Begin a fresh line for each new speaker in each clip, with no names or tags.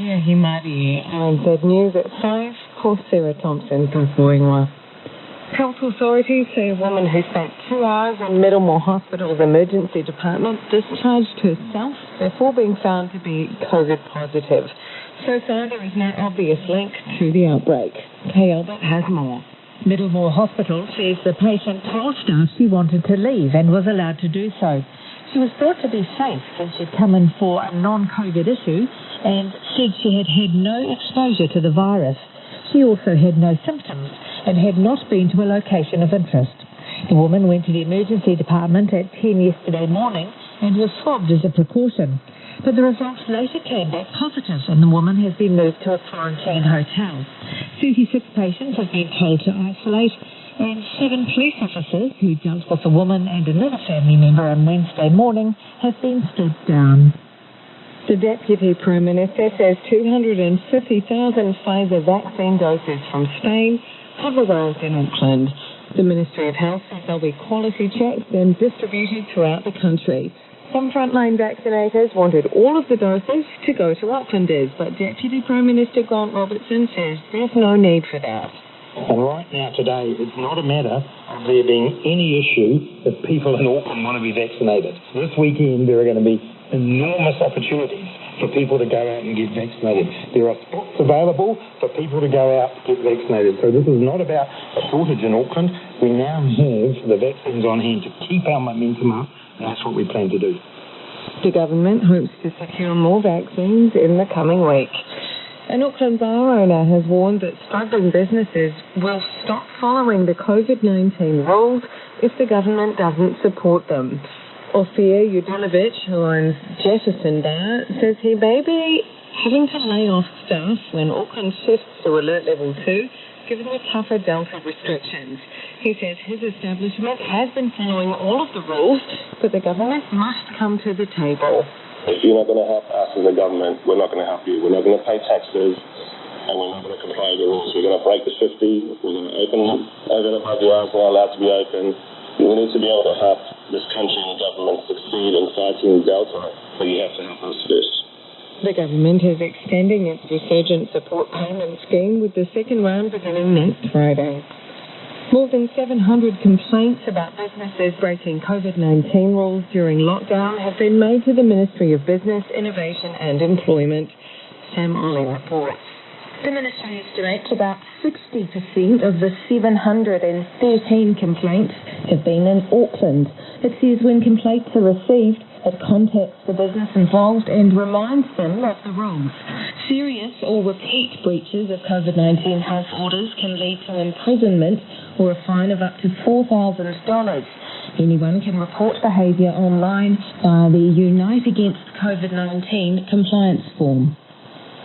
Kia Himari, and the news at 5 for Sarah Thompson from Foringwa. Health authorities say a woman who spent 2 hours in Middlemore Hospital's emergency department discharged herself before being found to be COVID positive. So far, there is no obvious link to the outbreak. Kay Albert has more.
Middlemore Hospital says the patient told staff she wanted to leave and was allowed to do so. She was thought to be safe since she'd come in for a non-COVID issue and said she had had no exposure to the virus. She also had no symptoms and had not been to a location of interest. The woman went to the emergency department at 10 yesterday morning and was swabbed as a precaution. But the results later came back positive and the woman has been moved to a quarantine hotel. 36 patients have been told to isolate and 7 police officers who dealt with the woman and another family member on Wednesday morning have been stood down.
The Deputy Prime Minister says 250,000 Pfizer vaccine doses from Spain have arrived in Auckland. The Ministry of Health says they'll be quality checked and distributed throughout the country. Some frontline vaccinators wanted all of the doses to go to Aucklanders, but Deputy Prime Minister Grant Robertson says there's no need for that.
And right now, today, it's not a matter of there being any issue if people in Auckland want to be vaccinated. This weekend, there are going to be enormous opportunities for people to go out and get vaccinated. There are spots available for people to go out to get vaccinated. So this is not about a shortage in Auckland. We now have the vaccines on hand to keep our momentum up, and that's what we plan to do.
The government hopes to secure more vaccines in the coming week. An Auckland bar owner has warned that struggling businesses will stop following the COVID-19 rules if the government doesn't support them. Ofir Yudinovich, who owns Jefferson Bar, says he may be having to lay off staff when Auckland shifts to alert level 2, given the tougher Delta restrictions. He says his establishment has been following all of the rules, but the government must come to the table.
If you're not going to help us as a government, we're not going to help you. We're not going to pay taxes, and we're not going to comply with the rules. We're going to break the 50. We're going to open and above the hours we're allowed to be open. We need to be able to help this country and government succeed in fighting Delta, but you have to help us first.
The government is extending its resurgent support payment scheme with the second round beginning next Friday. More than 700 complaints about businesses breaking COVID-19 rules during lockdown have been made to the Ministry of Business, Innovation and Employment. Sam Ollie reports.
The ministry estimates about 60% of the 713 complaints have been in Auckland. It says when complaints are received, it contacts the business involved and reminds them of the rules. Serious or repeat breaches of COVID-19 health orders can lead to imprisonment or a fine of up to $4,000. Anyone can report behaviour online via the Unite Against COVID-19 compliance form.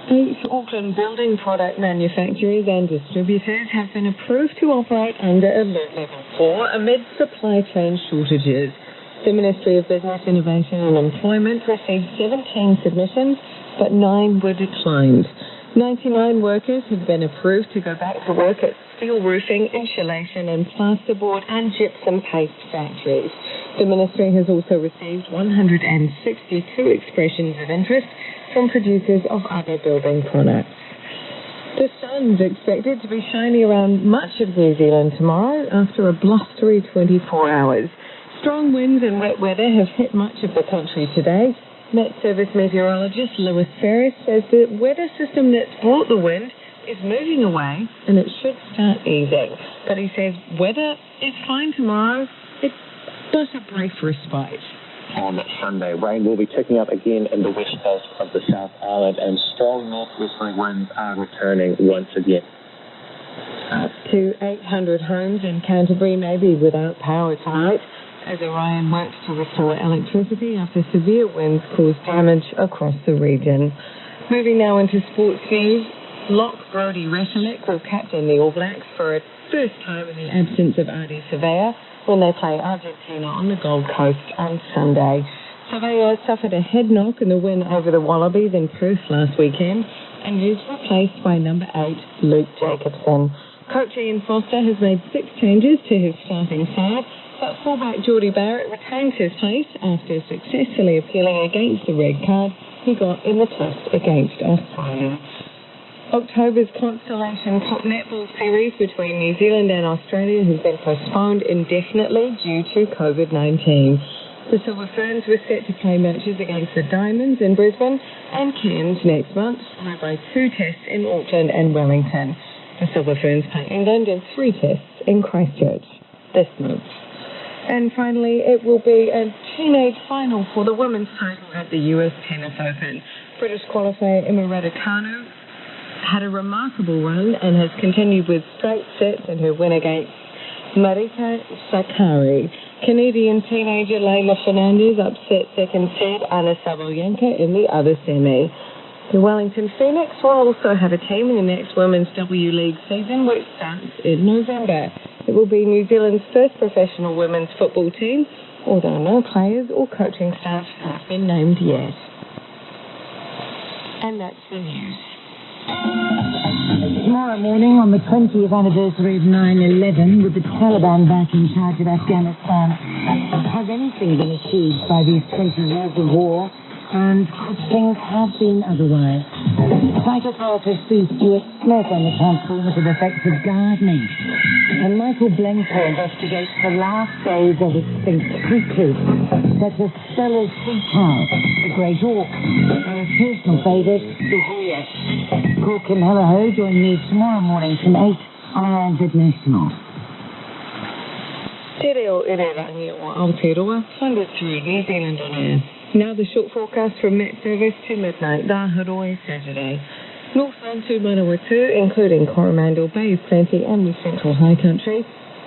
8 Auckland building product manufacturers and distributors have been approved to operate under Alert Level 4 amid supply chain shortages. The Ministry of Business, Innovation and Employment received 17 submissions, but 9 were declined. 99 workers have been approved to go back to work at steel roofing, insulation and plasterboard and gypsum paste factories. The Ministry has also received 162 expressions of interest from producers of other building products. The sun's expected to be shining around much of New Zealand tomorrow after a blustery 24 hours. Strong winds and wet weather have hit much of the country today. Met Service meteorologist Lewis Ferris says the weather system that's brought the wind is moving away and it should start easing. But he says weather is fine tomorrow. It's just a brief respite.
On Sunday, rain will be ticking up again in the west coast of the South Island and strong northwesterly winds are returning once again.
Up to 800 homes in Canterbury may be without power tonight as Orion works to restore electricity after severe winds caused damage across the region. Moving now into sports news, Lock Brodie Retallick will captain the All Blacks for a first time in the absence of Adi Surveyor when they play Argentina on the Gold Coast on Sunday. Surveyor suffered a head knock in the win over the Wallabies in Perth last weekend and is replaced by number 8, Luke Jacobson. Coach Ian Foster has made 6 changes to his starting side, but fullback Geordie Barrett retains his place after successfully appealing against the red card he got in the test against Australia. October's Constellation Cup netball series between New Zealand and Australia has been postponed indefinitely due to COVID-19. The Silver Ferns were set to play matches against the Diamonds in Brisbane and Cairns next month, followed by 2 tests in Auckland and Wellington. The Silver Ferns play England in 3 tests in Christchurch this month. And finally, it will be a teenage final for the women's title at the US Tennis Open. British qualifier Emma Raducanu had a remarkable run and has continued with straight sets in her win against Marika Sakkari. Canadian teenager Layla Fernandez upset second seed Anna Sabalenka in the other semi. The Wellington Phoenix will also have a team in the next Women's W League season, which starts in November. It will be New Zealand's first professional women's football team, although no players or coaching staff have been named yet. And that's the news.
Tomorrow morning, on the 20th anniversary of 9/11, with the Taliban back in charge of Afghanistan, has anything been achieved by these 20 years of war? And could things have been otherwise? Psychotherapist Sue Stewart-Smith on the transformative effects of gardening. And Michael Blenko investigates the last days of extinct creatures, such as Stella's sea cow, the great auk, and his personal favourite, the huia. Paul Kim Hello join me tomorrow morning from 8 on RNZ National.
Te reo rangi o Aotearoa, funded through New Zealand On Air. Now the short forecast from Met Service to midnight, Raharoi Saturday. Northland to Manawatu, including Coromandel Bay, Plenty and the Central High Country.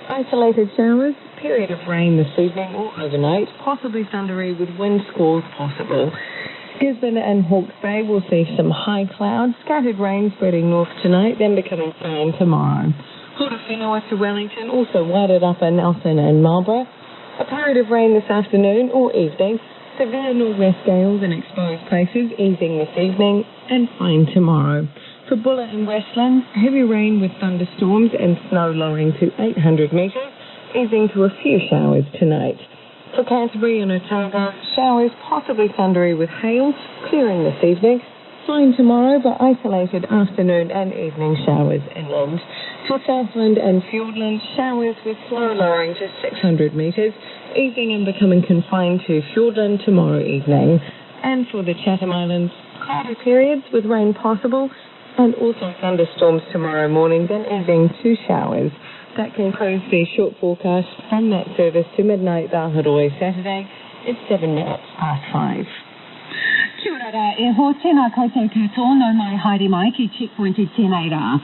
Isolated showers, period of rain this evening or overnight, possibly thundery with wind squalls possible. Gisborne and Hawke's Bay will see some high clouds, scattered rain spreading north tonight, then becoming fine tomorrow. Horowhenua to Wellington, also Wairarapa, Nelson and Marlborough. A period of rain this afternoon or evening. Severe northwest gales in exposed places, easing this evening and fine tomorrow. For Bulla and Westland, heavy rain with thunderstorms and snow lowering to 800 metres, easing to a few showers tonight. For Canterbury and Otago, showers possibly thundery with hail, clearing this evening. Fine tomorrow, but isolated afternoon and evening showers inland. For Southland and Fiordland, showers with snow lowering to 600 metres, easing and becoming confined to Fiordland tomorrow evening. And for the Chatham Islands, cloudy periods with rain possible, and also thunderstorms tomorrow morning, then easing to showers. That concludes the short forecast from that service to midnight Raharoi Saturday. It's 7 minutes past 5.
Kia ora e ho tēnā koutou katoa no mai haere mai ki Checkpoint i tēnei rā.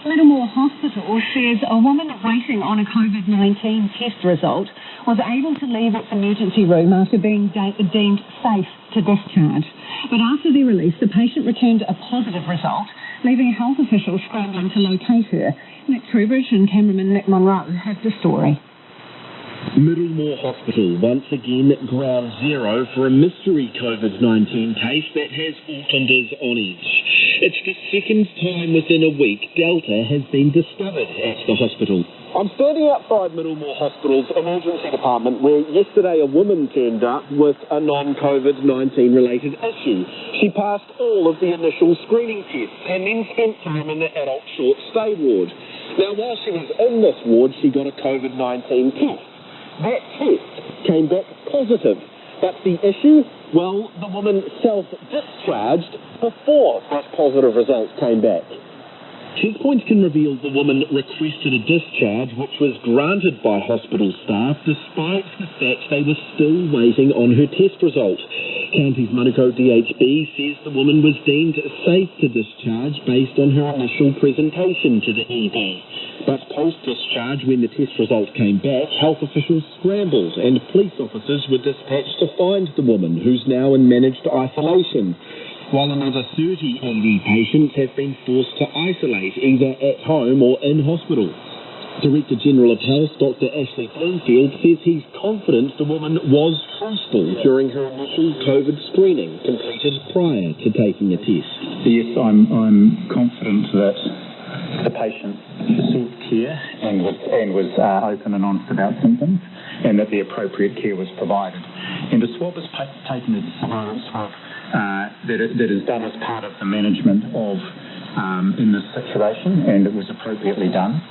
Middlemore Hospital says a woman waiting on a COVID-19 test result was able to leave its emergency room after being deemed safe to discharge. But after their release, the patient returned a positive result, leaving health officials scrambling to locate her. Nick Trubridge and cameraman Nick Monroe have the story.
Middlemore Hospital, once again ground zero for a mystery COVID-19 case that has Aucklanders on edge. It's the second time within a week Delta has been discovered at the hospital. I'm standing outside Middlemore Hospital's emergency department where yesterday a woman turned up with a non-COVID-19 related issue. She passed all of the initial screening tests and then spent time in the adult short stay ward. Now, while she was in this ward, she got a COVID-19 test. That test came back positive. But the issue? Well, the woman self-discharged before those positive results came back. Checkpoint can reveal the woman requested a discharge which was granted by hospital staff despite the fact they were still waiting on her test result. County's Manukau DHB says the woman was deemed safe to discharge based on her initial presentation to the ED. But post-discharge, when the test result came back, health officials scrambled and police officers were dispatched to find the woman, who's now in managed isolation, while another 30 ED patients have been forced to isolate either at home or in hospital. Director General of Health, Dr. Ashley Bloomfield, says he's confident the woman was truthful during her initial COVID screening completed prior to taking a test.
Yes, I'm confident that the patient sought care and was open and honest about symptoms, and that the appropriate care was provided. And a swab is taken as a swab that is done as part of the management of in this situation, and it was appropriately done.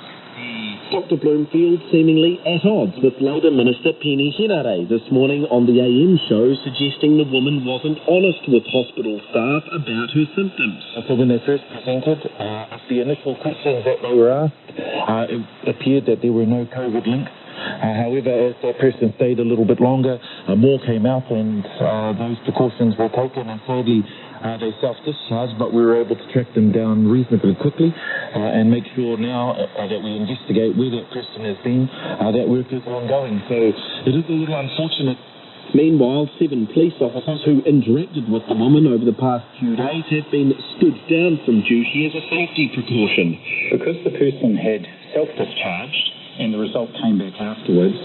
Dr Bloomfield seemingly at odds with Labour Minister Penny Henare this morning on the AM show, suggesting the woman wasn't honest with hospital staff about her symptoms.
So when they first presented, the initial questions that they were asked, it appeared that there were no COVID links. However, as that person stayed a little bit longer, more came out, and those precautions were taken, and sadly they self-discharged, but we were able to track them down reasonably quickly and make sure now that we investigate where that person has been. That work is ongoing, so it is a little unfortunate.
Meanwhile, 7 police officers who interacted with the woman over the past few days have been stood down from duty as a safety precaution.
Because the person had self-discharged and the result came back afterwards,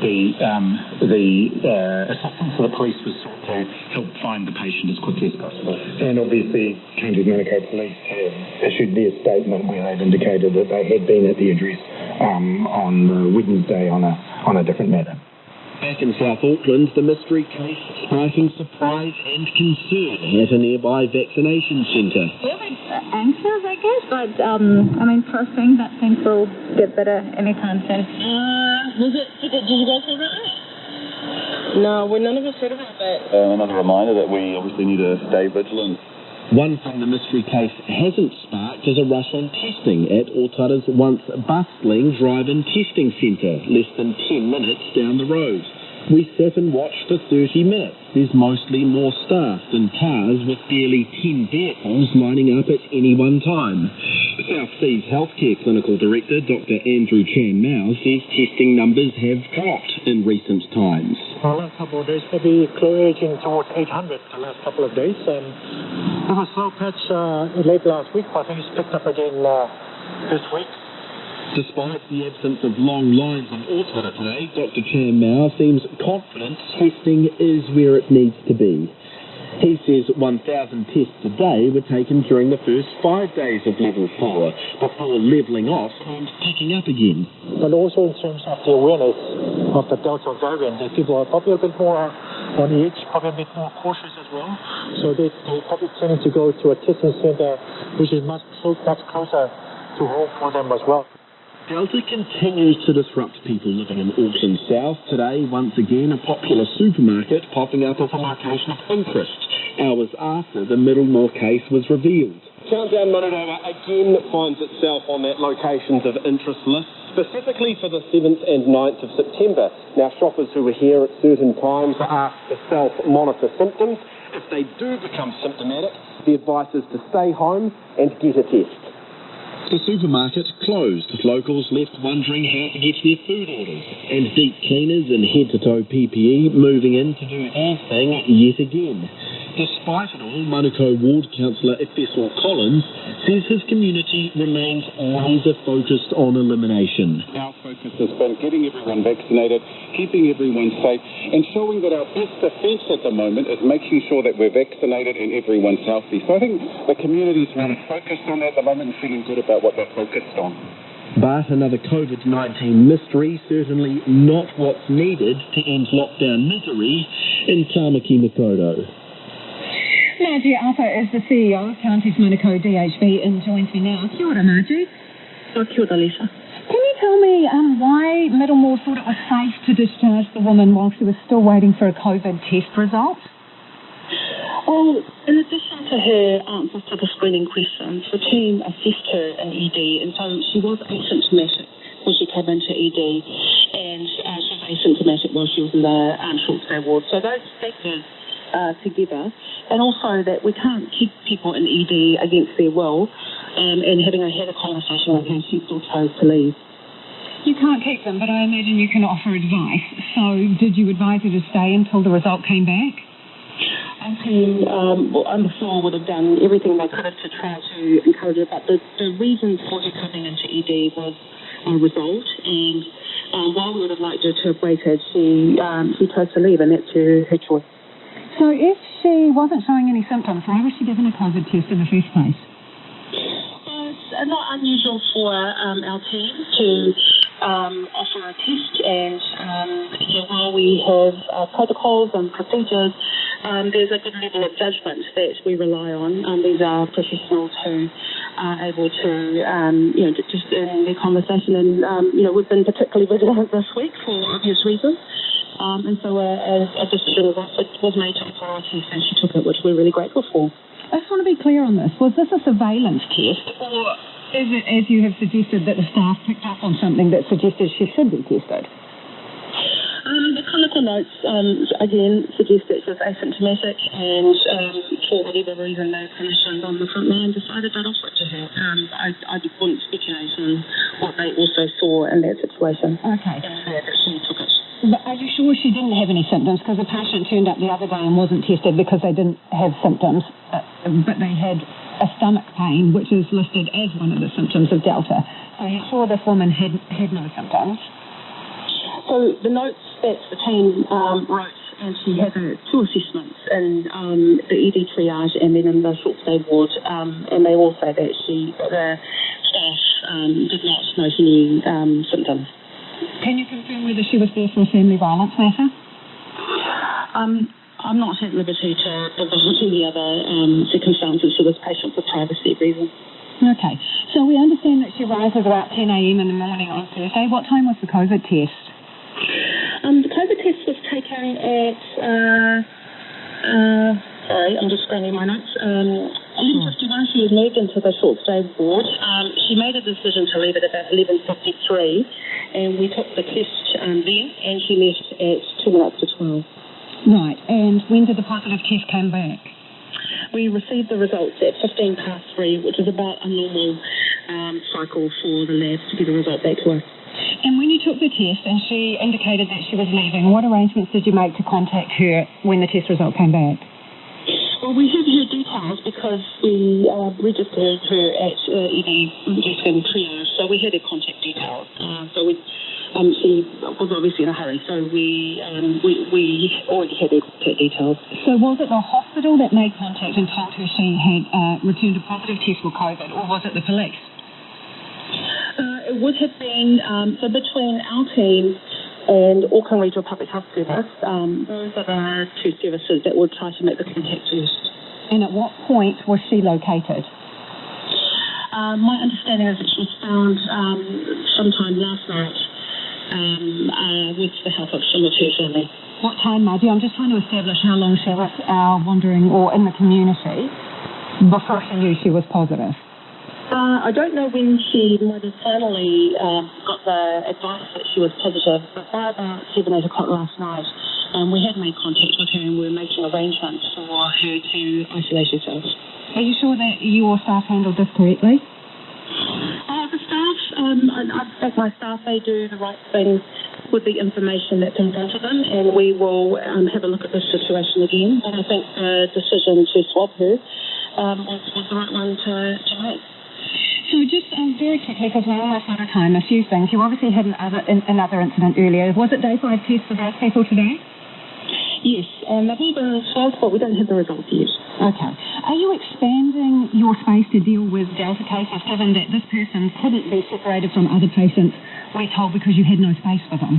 the assistance of the police was sought to help find the patient as quickly as possible.
And obviously, County Manukau Police have issued their statement where they've indicated that they had been at the address on Wednesday on a different matter.
Back in South Auckland, the mystery case sparking surprise and concern at a nearby vaccination centre.
We're a bit anxious, I guess, but first thing, that things will get better anytime soon.
Did you guys hear about it? No, none of us heard about it.
Another reminder that we obviously need to stay vigilant.
One thing the mystery case hasn't sparked is a rush on testing at Otara's once bustling drive-in testing centre, less than 10 minutes down the road. We sat and watched for 30 minutes. There's mostly more staff than cars, with barely 10 vehicles lining up at any one time. South Seas Healthcare Clinical Director Dr Andrew Chan Mao says testing numbers have dropped in recent times.
The last couple of days, maybe edging towards 800 the last couple of days. There was a slow patch late last week, but I think it's picked up again this week.
Despite the absence of long lines in Auckland today, Dr Chan Mao seems confident testing is where it needs to be. He says 1,000 tests a day were taken during the first 5 days of level 4, before levelling off and picking up again.
But also in terms of the awareness of the Delta variant, that people are probably a bit more on edge, probably a bit more cautious as well. So they're probably tending to go to a testing centre which is much closer to home for them as well.
Delta continues to disrupt people living in Auckland South. Today, once again, a popular supermarket popping up as a location of interest, hours after the Middlemore case was revealed.
Countdown Manitoba again finds itself on that locations of interest list, specifically for the 7th and 9th of September. Now, shoppers who are here at certain times are asked to self-monitor symptoms. If they do become symptomatic, the advice is to stay home and get a test.
The supermarket closed, locals left wondering how to get their food orders, and deep cleaners in head-to-toe PPE moving in to do their thing yet again. Despite it all, Manukau Ward Councillor Efesol Collins says his community remains laser-focused on elimination.
Our focus has been getting everyone vaccinated, keeping everyone safe, and showing that our best defence at the moment is making sure that we're vaccinated and everyone's healthy. So I think the community's really focused on that at the moment and feeling good about what they're focused on.
But another COVID-19 mystery, certainly not what's needed to end lockdown misery in Tamaki Makaurau.
Margie Arthur is the CEO of Counties Manukau DHB and joins me now. Kia ora, Margie.
Oh, kia ora, Lisa.
Can you tell me why Middlemore thought it was safe to discharge the woman while she was still waiting for a COVID test result?
Well, in addition to her answers to the screening questions, the team assessed her in ED, and so she was asymptomatic when she came into ED, and she was asymptomatic while she was in the short stay ward. So those factors together, and also that we can't keep people in ED against their will, and having had a conversation with her, she still chose to leave.
You can't keep them, but I imagine you can offer advice. So did you advise her to stay until the result came back?
Our team on the floor would have done everything they could to try to encourage her, but the reason for her coming into ED was resolved, and while we would have liked her to have waited, she chose to leave, and that's her choice.
So if she wasn't showing any symptoms, why was she given a COVID test in the first place?
It's not unusual for our team to offer a test, and while we have protocols and procedures, there's a good level of judgment that we rely on. These are professionals who are able to, just in their conversation, and, we've been particularly vigilant this week for obvious reasons. And so a decision was made to authorities, and she took it, which we're really grateful for.
I just want to be clear on this. Was this a surveillance test, or is it, as you have suggested, that the staff picked up on something that suggested she should be tested?
The clinical notes, again, suggest that she was asymptomatic, and for whatever reason, the clinicians on the front line decided they'd offer it to her. I wouldn't speculate on what they also saw in that situation.
Okay.
That she took it.
But are you sure she didn't have any symptoms? Because a patient turned up the other day and wasn't tested because they didn't have symptoms, but they had a stomach pain, which is listed as one of the symptoms of Delta. So you're sure this woman had no symptoms?
So the notes that the team wrote, and she had two assessments in the ED triage and then in the short stay ward, and they all say that the staff did not note any symptoms.
Can you confirm whether she was there for a family violence matter?
I'm not at liberty to divulge any other circumstances for this patient for privacy reasons.
Okay. So we understand that she arrived at about 10 a.m. in the morning on Thursday. What time was the COVID test?
The COVID test was taken at, sorry, I'm just scrolling my notes. 11:51, she was moved into the short stay ward. She made a decision to leave at about 11:53, and we took the test then, and she left at 2 minutes to 12.
Right, and when did the positive test come back?
We received the results at 3:15, which is about a normal cycle for the labs to get a result back to us.
And when you took the test and she indicated that she was leaving, what arrangements did you make to contact her when the test result came back?
Well, we have her details because we registered her at ED and triage, so we had her contact details. She was obviously in a hurry, so we already had her contact details.
So was it the hospital that made contact and told her she had returned a positive test for COVID, or was it the police?
It would have been, so between our team and Auckland Regional Public Health Service, those are the two services that would try to make the contact first.
And at what point was she located?
My understanding is that she was found sometime last night with the help of some of her family.
What time, Margie? I'm just trying to establish how long she was wandering or in the community before she knew she was positive.
I don't know when she might have finally got the advice that she was positive, but by about 7, 8 o'clock last night, we had made contact with her and we were making arrangements for her to isolate herself.
Are you sure that your staff handled this correctly?
The staff, I think my staff, they do the right thing with the information that's in front of them, and we will have a look at this situation again. And I think the decision to swab her was the right one to make.
So just very quickly, because we're almost out of time, a few things. You obviously had another incident earlier. Was it day 5 test for those people today?
Yes, and they've all been solved, but we don't have the results yet.
Okay. Are you expanding your space to deal with Delta cases, given that this person couldn't be separated from other patients, we're told, because you had no space for them?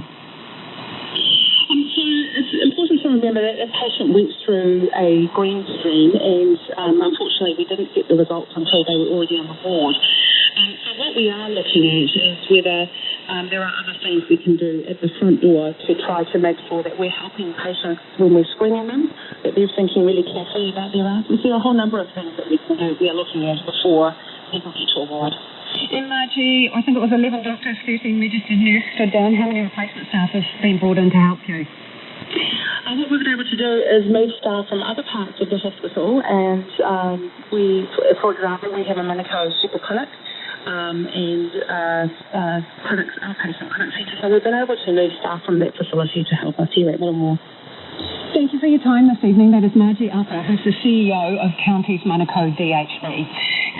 So it's important to remember that a patient went through a green screen, and unfortunately we didn't get the results until they were already on the ward. So what we are looking at is whether there are other things we can do at the front door to try to make sure that we're helping patients when we're screening them, that they're thinking really carefully about their answers. There are a whole number of things that we can do, we are looking at before people get to a ward.
In Margie, I think it was 11 doctors, 13 registered nurses stood down. How many replacement staff have been brought in to help you?
What we've been able to do is move staff from other parts of the hospital, and for example, we have a Manukau super clinic and clinics, outpatient clinic centre. So we've been able to move staff from that facility to help us here at Middlemore.
Thank you for your time this evening. That is Margie Upper, who's the CEO of Counties Manukau DHB.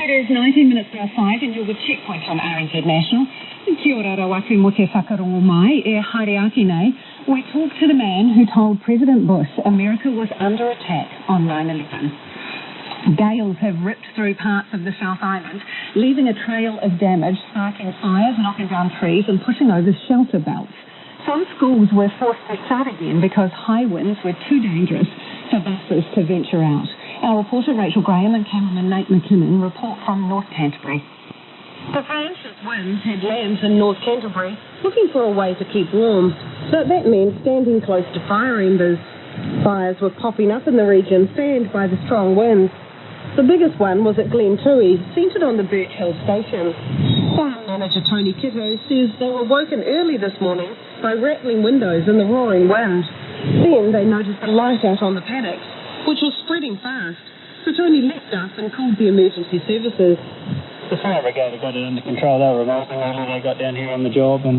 It is 19 minutes past 5 and you're with Checkpoint on RNZ National. Kia ora rawatu mo te whakarongo mai, e haere ake nei. We talked to the man who told President Bush America was under attack on 9/11. Gales have ripped through parts of the South Island, leaving a trail of damage, sparking fires, knocking down trees and pushing over shelter belts. Some schools were forced to start again because high winds were too dangerous for buses to venture out. Our reporter Rachel Graham and cameraman Nate McKinnon report from North Canterbury.
The frantic winds had lands in North Canterbury looking for a way to keep warm, but that meant standing close to fire embers. Fires were popping up in the region, fanned by the strong winds. The biggest one was at Glentui, centred on the Birch Hill station. Farm manager Tony Kitto says they were woken early this morning by rattling windows and the roaring wind. Then they noticed a light out on the paddocks, which was spreading fast. So Tony leapt up and called the emergency services.
The fire brigade got it under control. They were amazing. They got down here on the job and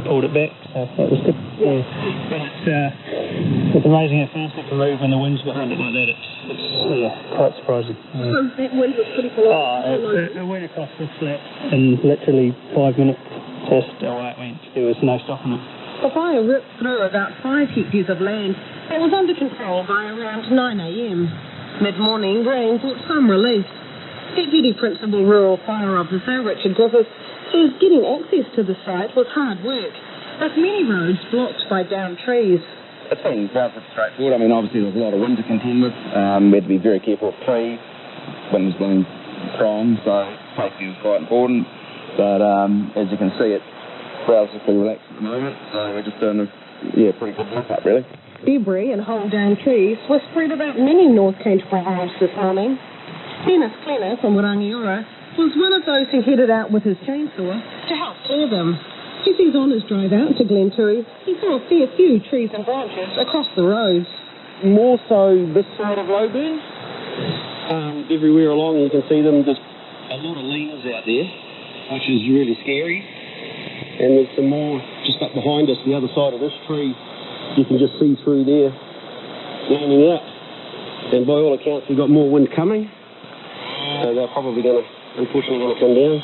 pulled it back. So that was good. Yeah. But it's amazing how fast it can move when the wind's behind it like that. It's quite surprising. Yeah.
So that wind was pretty full.
It went across the flat in literally 5 minutes. Just away it went. There was no stopping it.
The fire ripped through about 5 hectares of land and was under control by around 9 a.m. Mid-morning rain brought some relief. Deputy Principal Rural Fire Officer Richard Griffiths says getting access to the site was hard work, with many roads blocked by downed trees.
It's been relatively straightforward. I mean, obviously there's a lot of wind to contend with. We had to be very careful of trees. Wind was blowing strong, so safety was quite important. But as you can see, it's relatively relaxed at the moment, so we're just doing a pretty good work-up, really.
Debris and whole down trees were spread about many North Canterbury roads this morning. Dennis Klenner from Warangiora was one of those who headed out with his chainsaw to help clear them. He says on his drive out to Glentui, he saw a fair few trees and branches across the roads.
More so this side of Lowburn. Everywhere along you can see them. There's a lot of leaves out there, which is really scary. And there's some more just up behind us, the other side of this tree. You can just see through there, leaning out. And by all accounts, we've got more wind coming. So they're probably unfortunately going to come down.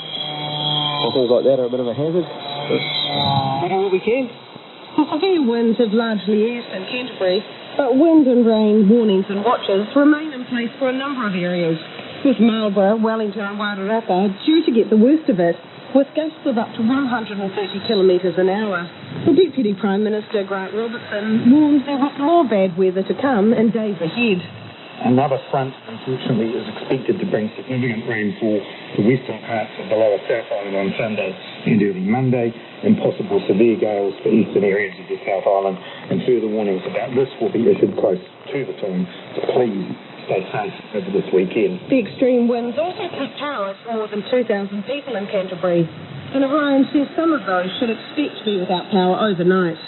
Things like that are a bit of a hazard. We do what we can.
The severe winds have largely eased in Canterbury, but wind and rain warnings and watches remain in place for a number of areas, with Marlborough, Wellington and Wairarapa due to get the worst of it, with gusts of up to 130 kilometres an hour. The Deputy Prime Minister, Grant Robertson, warns there was more bad weather to come in days ahead.
Another front, unfortunately, is expected to bring significant rainfall to western parts of the lower South Island on Sunday and early Monday, and possible severe gales for eastern areas of the South Island, and further warnings about this will be issued close to the time. So please stay safe over this weekend.
The extreme winds also cut power for more than 2,000 people in Canterbury, and Orion says some of those should expect to be without power overnight.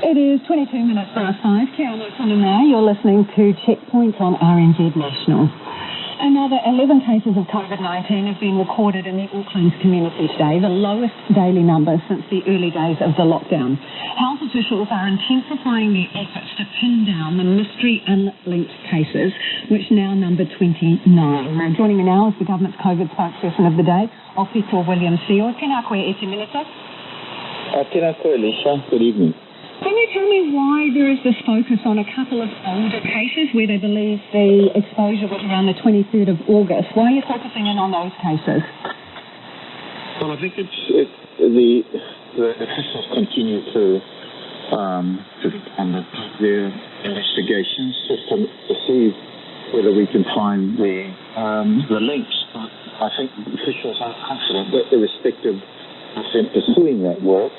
It is 22 minutes past 5. Karen O'Connor now. You're listening to Checkpoint on RNZ National. Another 11 cases of COVID-19 have been recorded in the Auckland community today, the lowest daily number since the early days of the lockdown. Health officials are intensifying their efforts to pin down the mystery unlinked cases, which now number 29. Now, joining me now is the government's COVID spokesperson of the day, Officer William Seal. Tēnā koe e te minita.
Tēnā koe, Alicia. Good evening.
Can you tell me why there is this focus on a couple of older cases where they believe the exposure was around the 23rd of August? Why are you focusing in on those cases?
Well, I think the officials continue to undertake their investigations just to see whether we can find the links. But I think the officials are confident that irrespective of them pursuing that work,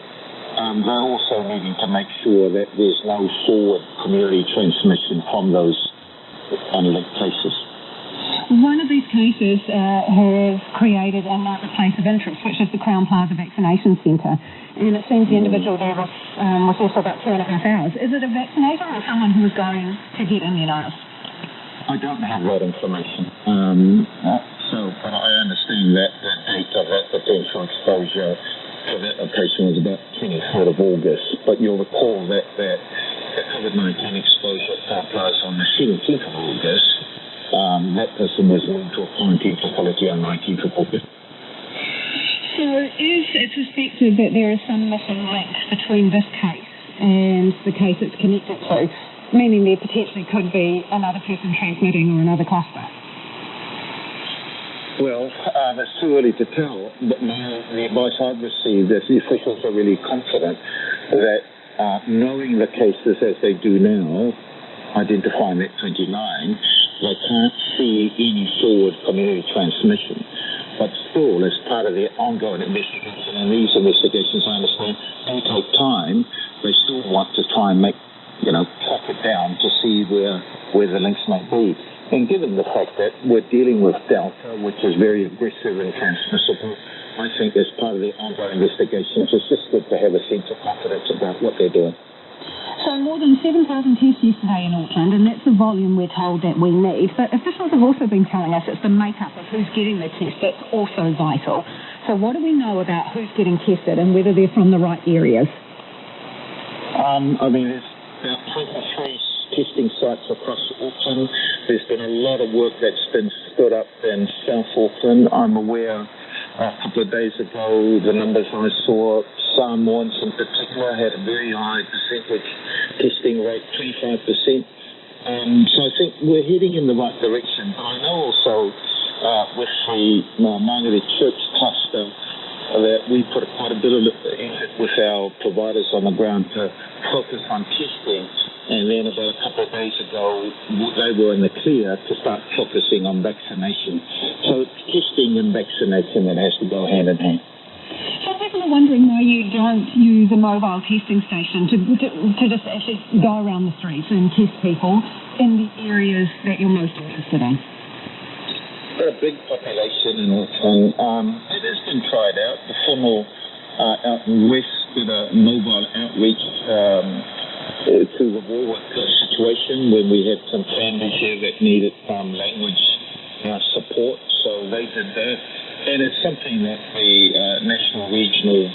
they're also needing to make sure that there's no forward community transmission from those unlinked cases.
One of these cases has created another place of interest, which is the Crown Plaza Vaccination Centre. And it seems the individual there was also about 2.5 hours. Is it a vaccinator or someone who was going to get immunised?
I don't have that information. But I understand that the date of that potential exposure for that location was about 23rd of August, but you'll recall that the COVID-19 exposure at Crown Plaza on the 17th of August, that person was moved to a quarantine facility on 19th of August.
So is it suspected that there is some missing link between this case and the case it's connected to, meaning there potentially could be another person transmitting or another cluster?
Well, it's too early to tell, but the advice I've received is the officials are really confident that knowing the cases as they do now, identifying that 29, they can't see any forward community transmission. But still, as part of their ongoing investigation, and these investigations, I understand, do take time, they still want to try and track it down to see where the links may be. And given the fact that we're dealing with Delta, which is very aggressive and transmissible, I think as part of the ongoing investigations, it's just good to have a sense of confidence about what they're doing.
So more than 7,000 tests yesterday in Auckland, and that's the volume we're told that we need. But officials have also been telling us it's the makeup of who's getting the test that's also vital. So what do we know about who's getting tested and whether they're from the right areas?
There's about 23 testing sites across Auckland. There's been a lot of work that's been stood up in South Auckland. I'm aware a couple of days ago, the numbers I saw, Samoans in particular had a very high percentage testing rate, 25%. So I think we're heading in the right direction. But I know also with the Māngere Church cluster that we put quite a bit of effort with our providers on the ground to focus on testing. And then about a couple of days ago, they were in the clear to start focusing on vaccination. So it's testing and vaccination that has to go hand in hand.
So people are wondering why you don't use a mobile testing station to just actually go around the streets and test people in the areas that you're most interested in.
We've got a big population in Auckland. It has been tried out. The funnel out in West did a mobile outreach to the Warwick situation when we had some families here that needed language support, so they did that. And it's something that the National Regional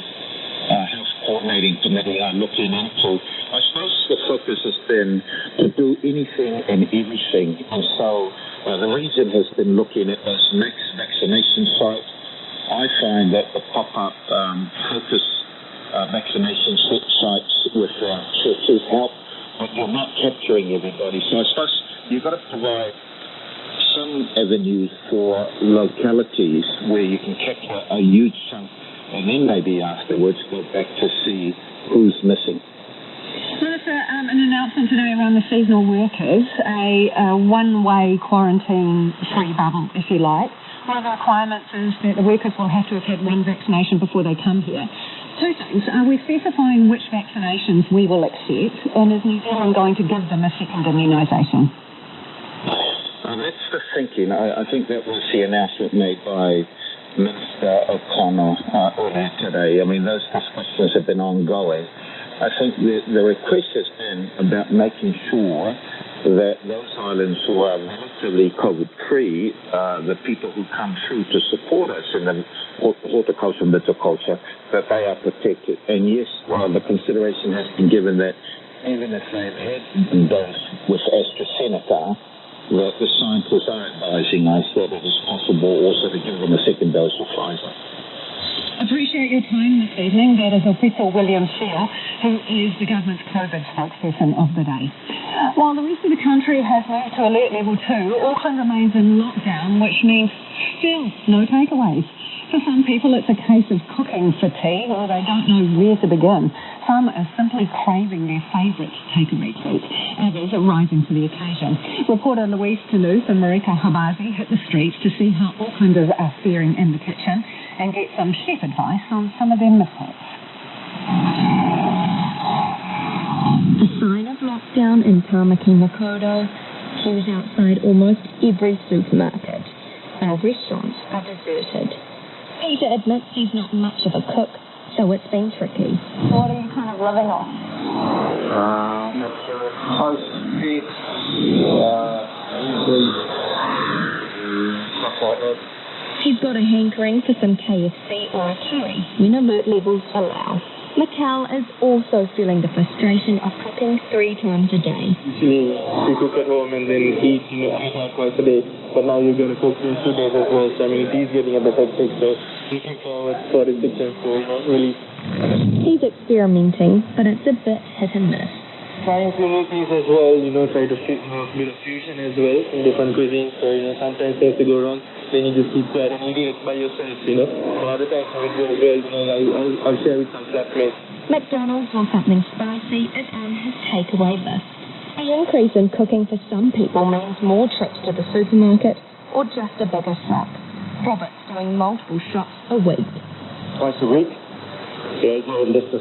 Health Coordinating Committee are looking into. I suppose the focus has been to do anything and everything, and so the region has been looking at those max vaccination sites. I find that the pop-up focus vaccination sites with churches help, but you're not capturing everybody. So I suppose you've got to provide some avenues for localities where you can capture a huge chunk and then maybe afterwards go back to see who's missing.
Melissa, an announcement today around the seasonal workers, a one-way quarantine-free bubble, if you like. One of the requirements is that the workers will have to have had one vaccination before they come here. Two things. Are we specifying which vaccinations we will accept, and is New Zealand going to give them a second immunisation?
That's the thinking. I think that was the announcement made by Minister O'Connor earlier today. I mean, those discussions have been ongoing. I think the request has been about making sure that those islands who are relatively COVID-free, the people who come through to support us in the horticulture and viticulture, that they are protected. And yes, the consideration has been given that even if they've had dose with AstraZeneca, that the scientists are advising us that it is possible also to give them a second dose of Pfizer.
Appreciate your time this evening. That is Official William Sheil, who is the government's COVID spokesperson of the day. While the rest of the country has moved to alert level 2, Auckland remains in lockdown, which means still no takeaways. For some people, it's a case of cooking fatigue, or they don't know where to begin. Some are simply craving their favourite takeaway treat. Others are rising to the occasion. Reporter Louise Tanuth and Marika Habazi hit the streets to see how Aucklanders are faring in the kitchen and get some chef advice on some of their mishaps.
A sign of lockdown in Tamaki Makaurau is outside almost every supermarket. Our restaurants are deserted. Peter admits he's not much of a cook, so it's been tricky.
What are you kind of living off?
Toast, eggs, usually stuff like that.
He's got a hankering for some KFC or a curry when alert levels allow. Mikkel is also feeling the frustration of cooking 3 times a day.
Usually we cook at home and then eat out twice a day, but now you're going to cook in 2 days as well, so I mean it is getting a bit hectic, so looking forward for the kitchen, so not really.
He's experimenting, but it's a bit hit and miss.
Trying to new things as well, try to fit a bit of fusion as well in different cuisines, so sometimes it has to go wrong. Then you just keep quiet and eating it by yourself, But other times when it goes well, I'll share with some flatmates.
McDonald's or something spicy is on his takeaway list. The increase in cooking for some people means more trips to the supermarket or just a bigger shop. Robert's doing multiple shops a week.
Twice a week? Yeah, just to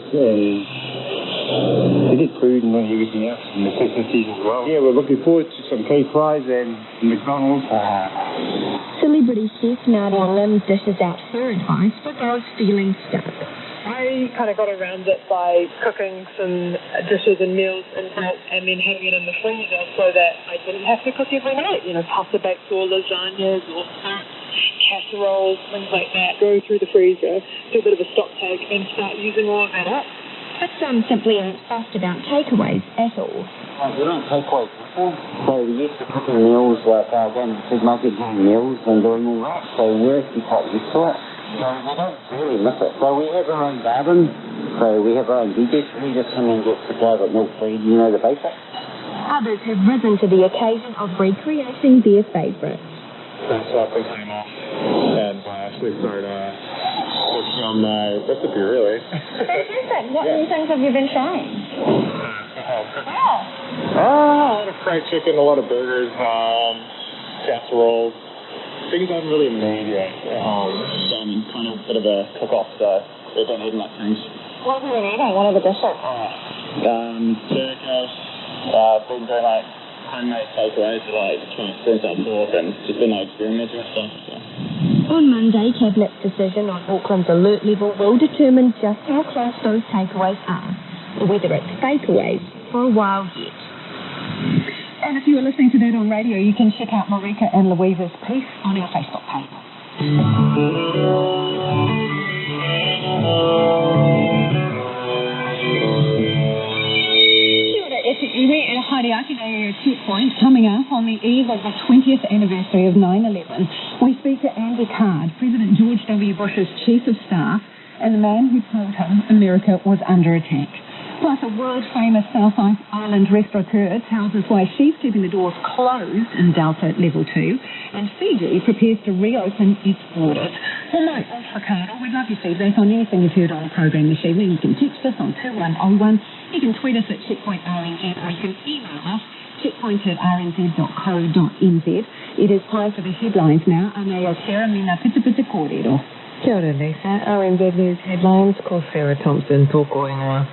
get food and everything else, and necessities as well. Yeah, we're looking forward to some K fries and McDonald's.
Celebrity chef Nadia Lim dishes out her advice for those feeling stuck.
I kind of got around it by cooking some dishes and meals in bulk and then having it in the freezer so that I didn't have to cook every night. You know, pasta bakes or lasagnas or soups, casseroles, things like that. Go through the freezer, do a bit of a stock take and start using all of that up.
But some simply aren't fussed about takeaways at all.
We don't take away people, so we used to cooking meals like going to the supermarket getting meals and doing all that, so we're actually quite used to it. So we don't really miss it. So we have our own garden, so we have our own veggies. We just come and get supply of milk feed, you know, the basics.
Others have risen to the occasion of recreating their favourites.
That's what I came off and actually started from recipe, really.
Fantastic. What new things have you been trying?
A lot of fried chicken, a lot of burgers, casseroles. Things I haven't really made yet. Kind of a bit of a cook-off, so they don't need much change.
What have you been eating? What are the dishes?
Turkish, been doing like homemade takeaways, like trying to spring up north and just been like experimenting with stuff. So.
On Monday, Cabinet's decision on Auckland's alert level will determine just how close those takeaways are, or whether it's fakeaways for a while yet.
And if you were listening to that on radio, you can check out Marika and Louisa's piece on our Facebook page. We're at Hariaki checkpoint coming up on the eve of the 20th anniversary of 9/11. We speak to Andy Card, President George W. Bush's Chief of Staff, and the man who told him America was under attack. Plus, a world-famous South Island restaurateur tells us why she's keeping the doors closed in Delta Level 2, and Fiji prepares to reopen its borders. Hello, Aficionado. We'd love your feedback on anything you've heard on the program this evening. You can text us on 2101. You can tweet us at Checkpoint RNZ, or you can email us, checkpoint@rnz.co.nz. It is time for the headlines now. Anea Sarah Mina Pita Pita Kōrero.
Kia ora, Lisa. RNZ News headlines, ko Sarah Thompson, tōko ingoa.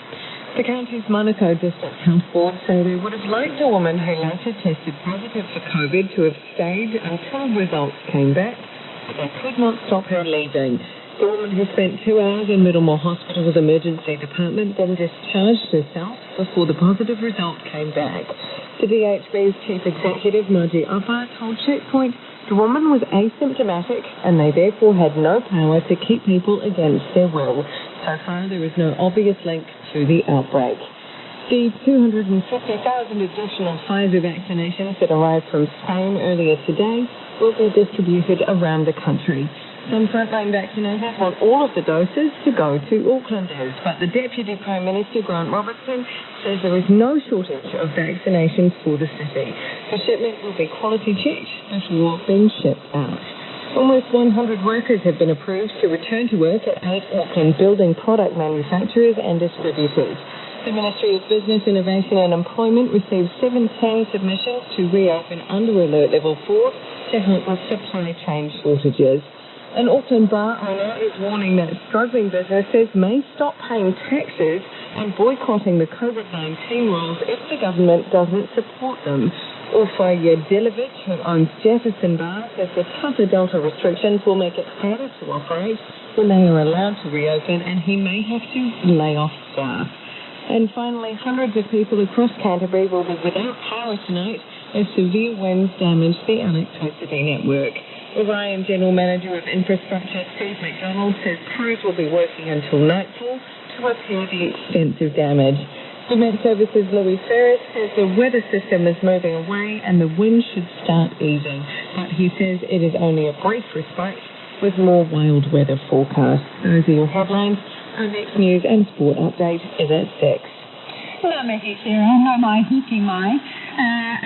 The county's Manukau District Health Board say they would have liked a woman who later tested positive for COVID to have stayed until results came back, but they could not stop her leaving. The woman who spent 2 hours in Middlemore Hospital's emergency department then discharged herself before the positive result came back. The DHB's chief executive, Margie Upper, told Checkpoint the woman was asymptomatic and they therefore had no power to keep people against their will. So far, there is no obvious link to the outbreak. The 250,000 additional Pfizer vaccinations that arrived from Spain earlier today will be distributed around the country. Some frontline vaccinators want all of the doses to go to Aucklanders, but the Deputy Prime Minister, Grant Robertson, says there is no shortage of vaccinations for the city. The shipment will be quality checked before being shipped out. Almost 100 workers have been approved to return to work at 8 Auckland building product manufacturers and distributors. The Ministry of Business, Innovation and Employment received 17 submissions to reopen under Alert Level 4 to help with supply chain shortages. An Auckland bar owner is warning that struggling businesses may stop paying taxes and boycotting the COVID-19 rules if the government doesn't support them. Ulfaya Delivic, who owns Jefferson Bar, says the tougher Delta restrictions will make it harder to operate when they are allowed to reopen, and he may have to lay off staff. And finally, hundreds of people across Canterbury will be without power tonight as severe winds damage the electricity network. Orion General Manager of Infrastructure, Steve McDonald, says crews will be working until nightfall to repair the extensive damage. The Met Services' Louis Ferris says the weather system is moving away and the wind should start easing, but he says it is only a brief respite with more wild weather forecasts. Those are your headlines. Our next news and sport update is at 6.
Ngā mihi, Sarah. No mai hiki mai. I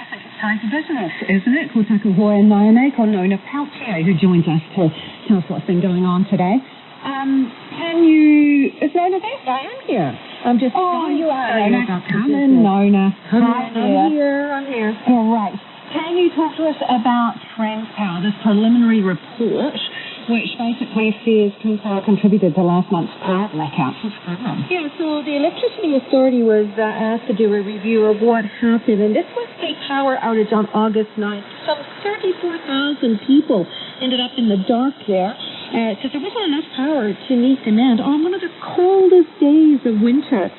think it's time for business, isn't it? Ko taku hoa nāne, ko Nona Peltier, who joins us to tell us what's been going on today. Can you... Is Nona there? I am here. I'm just... Oh, you are. Nona. Come in, Nona. I'm here. Great. Can you talk to us about TransPower, this preliminary report, which basically says TransPower contributed to last month's power blackout?
Yeah, so the Electricity Authority was asked to do a review of what happened, and this was the power outage on August 9th. Some 34,000 people ended up in the dark there because there wasn't enough power to meet demand on one of the coldest days of winter.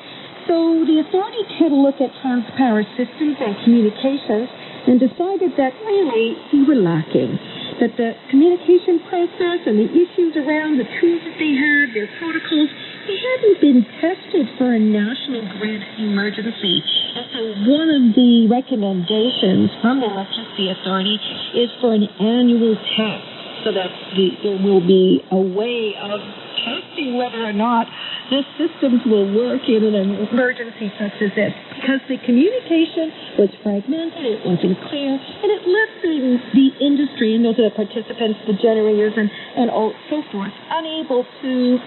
So the authority had a look at TransPower systems and communications and decided that really we were lacking, that the communication process and the issues around the tools that they had, their protocols, they hadn't been tested for a national grid emergency. And so one of the recommendations from the Electricity Authority is for an annual test, so that there will be a way of testing whether or not the systems will work in an emergency such as this. Because the communication was fragmented, it wasn't clear, and it left the industry, and those are the participants, the generators, and so forth, unable to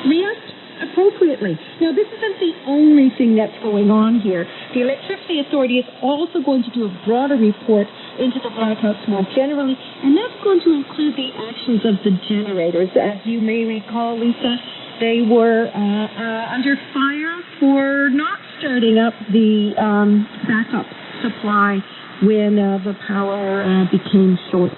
react appropriately. Now, this isn't the only thing that's going on here. The Electricity Authority is also going to do a broader report into the blackouts more generally, and that's going to include the actions of the generators. As you may recall, Lisa, they were under fire for not starting up the backup supply when the power became short.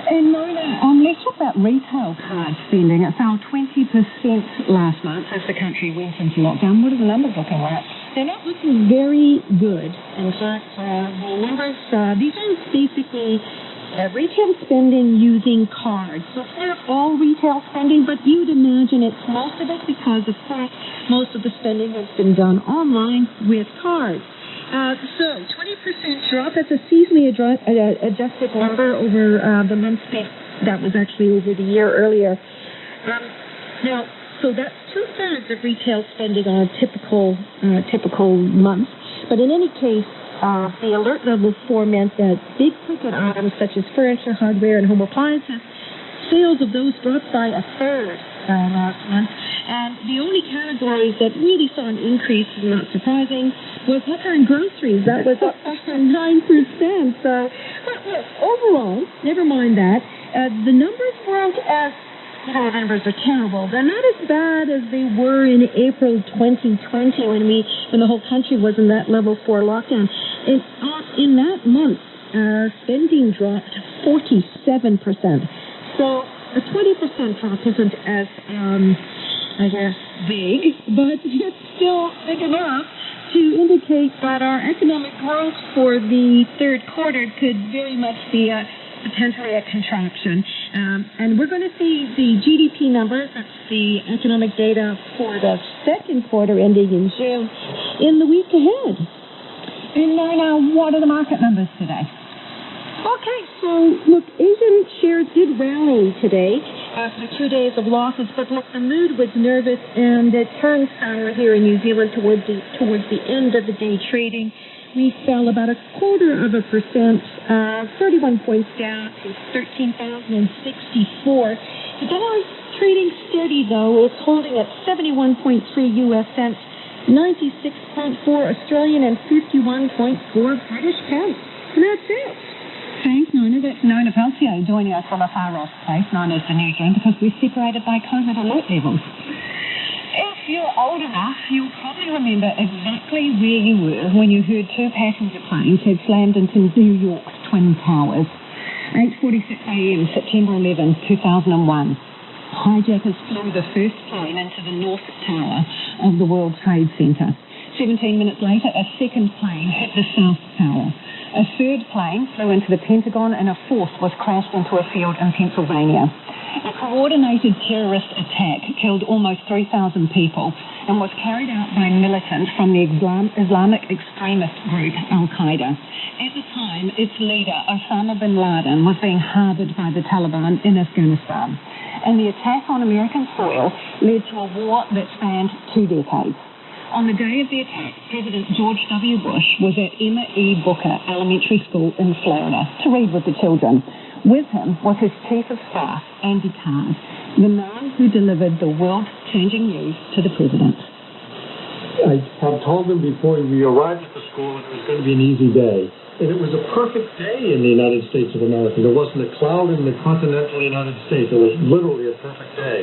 And Mona, let's talk about retail card spending. It fell 20% last month as the country went into lockdown. What are the numbers looking like?
They're not looking very good. In fact, the numbers, these are basically retail spending using cards. So it's not all retail spending, but you'd imagine it's most of it because, of course, most of the spending has been done online with cards. So 20% drop. That's a seasonally adjusted number over the month that was actually over the year earlier. Now, so that's 2/3 of retail spending on a typical month. But in any case, the alert level 4 meant that big ticket items such as furniture, hardware, and home appliances, sales of those dropped by 1/3 last month. And the only categories that really saw an increase, not surprising, was liquor and groceries. That was up 9%. So, overall, never mind that, the numbers weren't as, the numbers are terrible. They're not as bad as they were in April 2020 when the whole country was in that level 4 lockdown. In that month, spending dropped 47%. So a 20% drop isn't as, I guess, big, but it's still big enough to indicate that our economic growth for the third quarter could very much be potentially a contraction. And we're going to see the GDP numbers, that's the economic data for the second quarter ending in June, in the week ahead.
And now, what are the market numbers today?
Okay, so look, Asian shares did rally today after 2 days of losses, but look, the mood was nervous and it turned sour here in New Zealand towards the end of the day trading. We fell about 0.25%, 31 points down to 13,064. The dollar is trading steady though. It's holding at 71.3 US cents, 96.4 Australian and 51.4 British pence. And that's it.
Thanks, Nona. That's Nona Peltier joining us from a far off place known as the newsroom because we're separated by COVID alert levels. If you're old enough, you'll probably remember exactly where you were when you heard 2 passenger planes had slammed into New York's Twin Towers. 8:46 a.m., September 11, 2001. Hijackers flew the first plane into the North Tower of the World Trade Center. 17 minutes later, a second plane hit the South Tower. A third plane flew into the Pentagon and a fourth was crashed into a field in Pennsylvania. A coordinated terrorist attack killed almost 3,000 people and was carried out by militants from the Islamic extremist group Al-Qaeda. At the time, its leader, Osama bin Laden, was being harbored by the Taliban in Afghanistan. And the attack on American soil led to a war that spanned 2 decades. On the day of the attack, President George W. Bush was at Emma E. Booker Elementary School in Florida to read with the children With him was his Chief of Staff, Andy Card, the man who delivered the world-changing news to the President.
I had told him before we arrived at the school it was going to be an easy day. And it was a perfect day in the United States of America. There wasn't a cloud in the continental United States. It was literally a perfect day.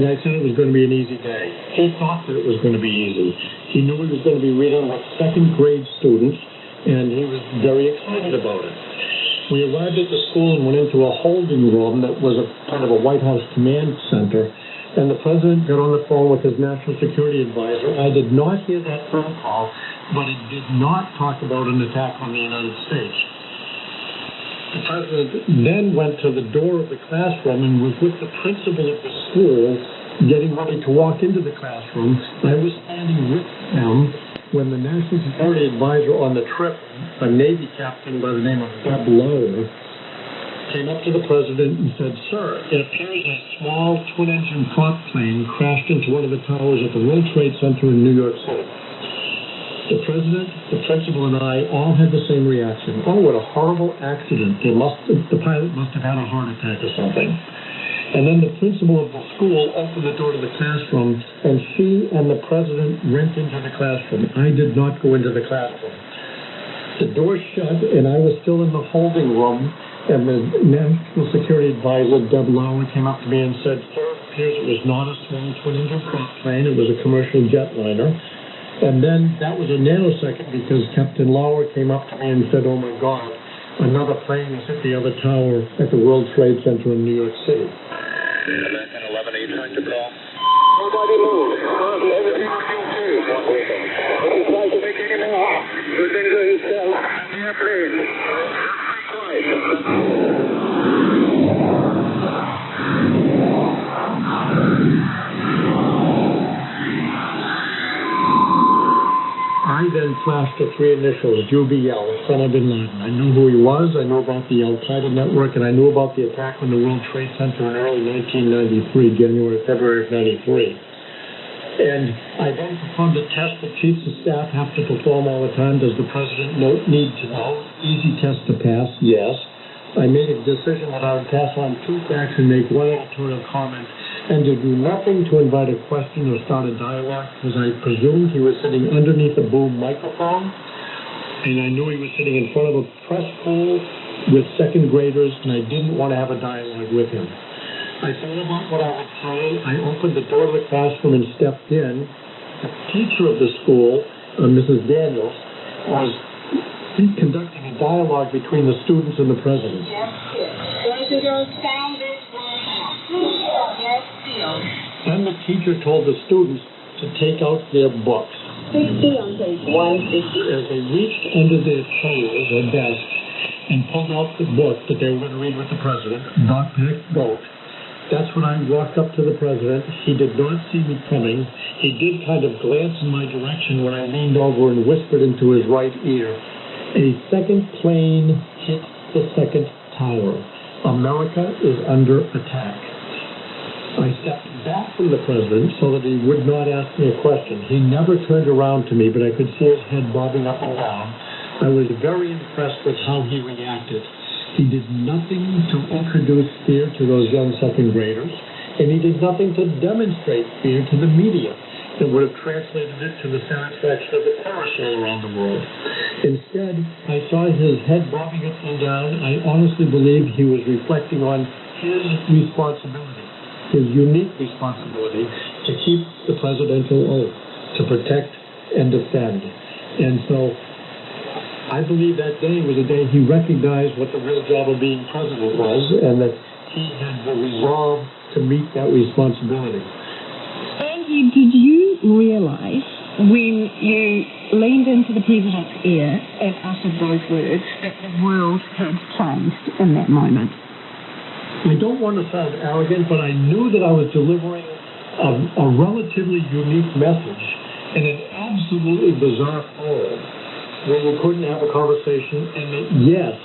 And I said it was going to be an easy day. He thought that it was going to be easy. He knew he was going to be reading with second grade students, and he was very excited about it. We arrived at the school and went into a holding room that was a kind of a White House command center, and the President got on the phone with his National Security Advisor. I did not hear that phone call, but it did not talk about an attack on the United States. The President then went to the door of the classroom and was with the principal of the school getting ready to walk into the classroom. I was standing with them when the National Security Advisor on the trip, a Navy captain by the name of Deb Lowe, came up to the President and said, "Sir, it appears a small twin-engine prop plane crashed into one of the towers at the World Trade Center in New York City." The President, the principal, and I all had the same reaction. Oh, what a horrible accident. The pilot must have had a heart attack or something. And then the principal of the school opened the door to the classroom, and she and the President went into the classroom. I did not go into the classroom. The door shut, and I was still in the holding room, and the National Security Advisor, Deb Lowe, came up to me and said, "Sir, it appears it was not a small twin-engine prop plane. It was a commercial jetliner." And then that was a nanosecond because Captain Lauer came up to me and said, "Oh my God, another plane has hit the other tower at the World Trade Center in New York City."
American 11 8 to call.
Nobody move. Everything will be okay. If you try to make any more, you danger yourself and the airplane. Just be quiet.
I then flashed the three initials, UBL, Osama bin Laden. I knew who he was, I knew about the Al-Qaeda network, and I knew about the attack on the World Trade Center in early 1993, February of 93. And I then performed a test that chiefs of staff have to perform all the time. Does the President need to know? Easy test to pass, yes. I made a decision that I would pass on two facts and make one editorial comment, and to do nothing to invite a question or start a dialogue, because I presumed he was sitting underneath a boom microphone, and I knew he was sitting in front of a press pool with second graders, and I didn't want to have a dialogue with him. I thought about what I would say. I opened the door of the classroom and stepped in. The teacher of the school, Mrs. Daniels, was conducting a dialogue between the students and the President. And the teacher told the students to take out their books.
60 on page 150.
As they reached under their chairs or desks and pulled out the book that they were going to read with the President, Dogpack Goat, that's when I walked up to the President. He did not see me coming. He did kind of glance in my direction when I leaned over and whispered into his right ear. A second plane hit the second tower. America is under attack. I stepped back from the President so that he would not ask me a question. He never turned around to me, but I could see his head bobbing up and down. I was very impressed with how he reacted. He did nothing to introduce fear to those young second graders, and he did nothing to demonstrate fear to the media that would have translated it to the satisfaction of the terrorists all around the world. Instead, I saw his head bobbing up and down. I honestly believe he was reflecting on his responsibility, his unique responsibility to keep the presidential oath, to protect and defend. And so I believe that day was a day he recognized what the real job of being president was, and that he had the resolve to meet that responsibility.
Andy, did you realize when you leaned into the President's ear and uttered those words that the world had changed in that moment?
I don't want to sound arrogant, but I knew that I was delivering a relatively unique message in an absolutely bizarre world where you couldn't have a conversation, and that, yes,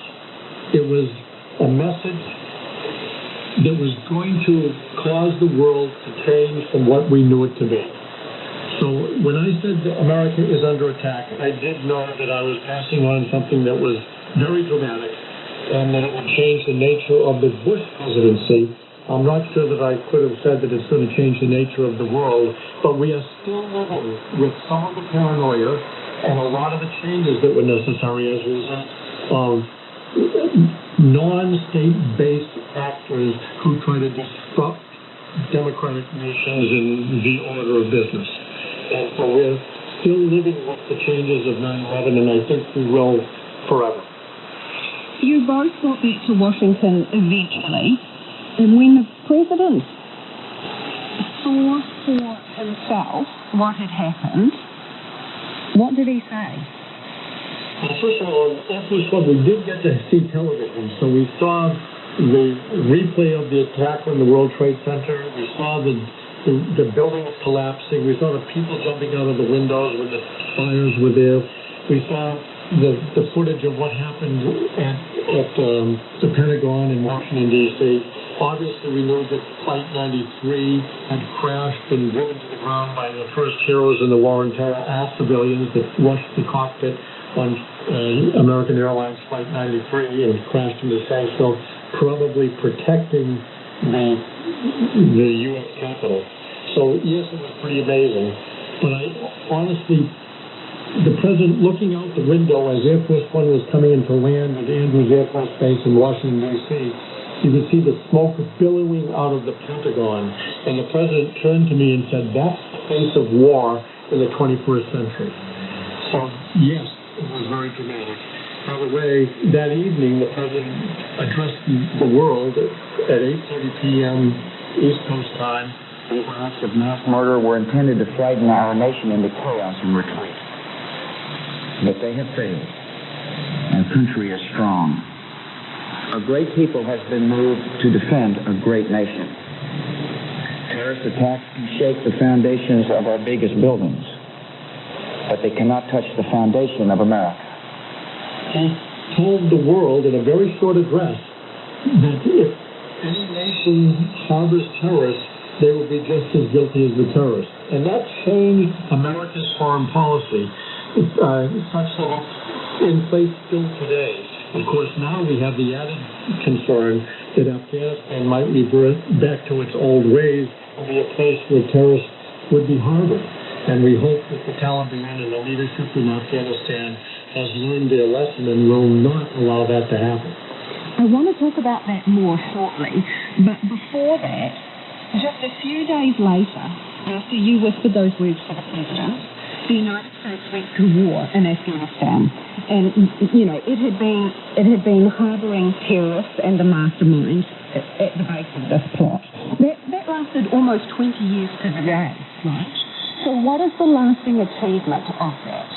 it was a message that was going to cause the world to change from what we knew it to be. So when I said that America is under attack, I did know that I was passing on something that was very dramatic and that it would change the nature of the Bush presidency. I'm not sure that I could have said that it's going to change the nature of the world, but we are still living with some of the paranoia and a lot of the changes that were necessary as a result of non-state-based actors who try to disrupt democratic nations in the order of business. And so we're still living with the changes of 9/11, and I think we will forever.
You both got back to Washington eventually, and when the president saw for himself what had happened, what did he say?
Well, first of all, we did get to see television, so we saw the replay of the attack on the World Trade Center. We saw the buildings collapsing. We saw the people jumping out of the windows when the fires were there. We saw the footage of what happened at the Pentagon in Washington, D.C. Obviously, we knew that Flight 93 had crashed and driven to the ground by the first heroes in the war on terror, all civilians that rushed the cockpit on American Airlines Flight 93 and crashed into Shanksville, probably protecting the U.S. Capitol. So, yes, it was pretty amazing. But I honestly, the president looking out the window as Air Force One was coming in to land at Andrews Air Force Base in Washington, D.C., you could see the smoke billowing out of the Pentagon. And the president turned to me and said, that's the face of war in the 21st century. So, yes, it was very dramatic. By the way, that evening, the president addressed the world at 8:30 p.m. East Coast time.
These acts of mass murder were intended to frighten our nation into chaos and retreat. But they have failed. Our country is strong. A great people has been moved to defend a great nation. Terrorist attacks can shake the foundations of our biggest buildings, but they cannot touch the foundation of America.
He told the world in a very short address that if any nation harbors terrorists, they will be just as guilty as the terrorists. And that changed America's foreign policy, such that it's in place still today. Of course, now we have the added concern that Afghanistan might revert back to its old ways and be a place where terrorists would be harbored. And we hope that the Taliban and the leadership in Afghanistan has learned their lesson and will not allow that to happen.
I want to talk about that more shortly, but before that, just a few days later, after you whispered those words to the president, the United States went to war in Afghanistan. And, you know, it had been harbouring terrorists and the masterminds at the base of this plot. That lasted almost 20 years to the day, right? So what is the lasting achievement of that?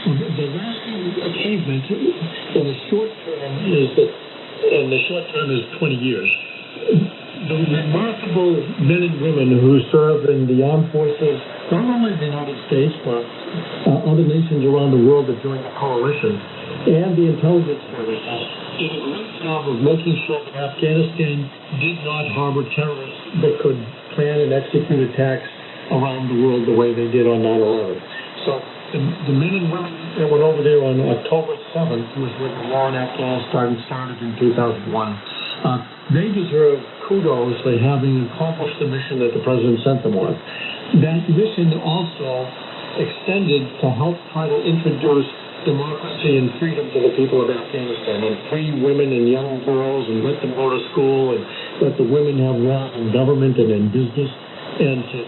Well, the lasting achievement in the short term is that, and the short term is 20 years, the remarkable men and women who serve in the armed forces, not only in the United States, but other nations around the world that joined the coalition, and the intelligence services, did a great job of making sure that Afghanistan did not harbor terrorists that could plan and execute attacks around the world the way they did on 9/11. So the men and women that went over there on October 7th, was when the war in Afghanistan started in 2001, they deserve kudos for having accomplished the mission that the president sent them on. That mission also extended to help try to introduce democracy and freedom to the people of Afghanistan, and free women and young girls, and let them go to school, and let the women have roles in government and in business, and to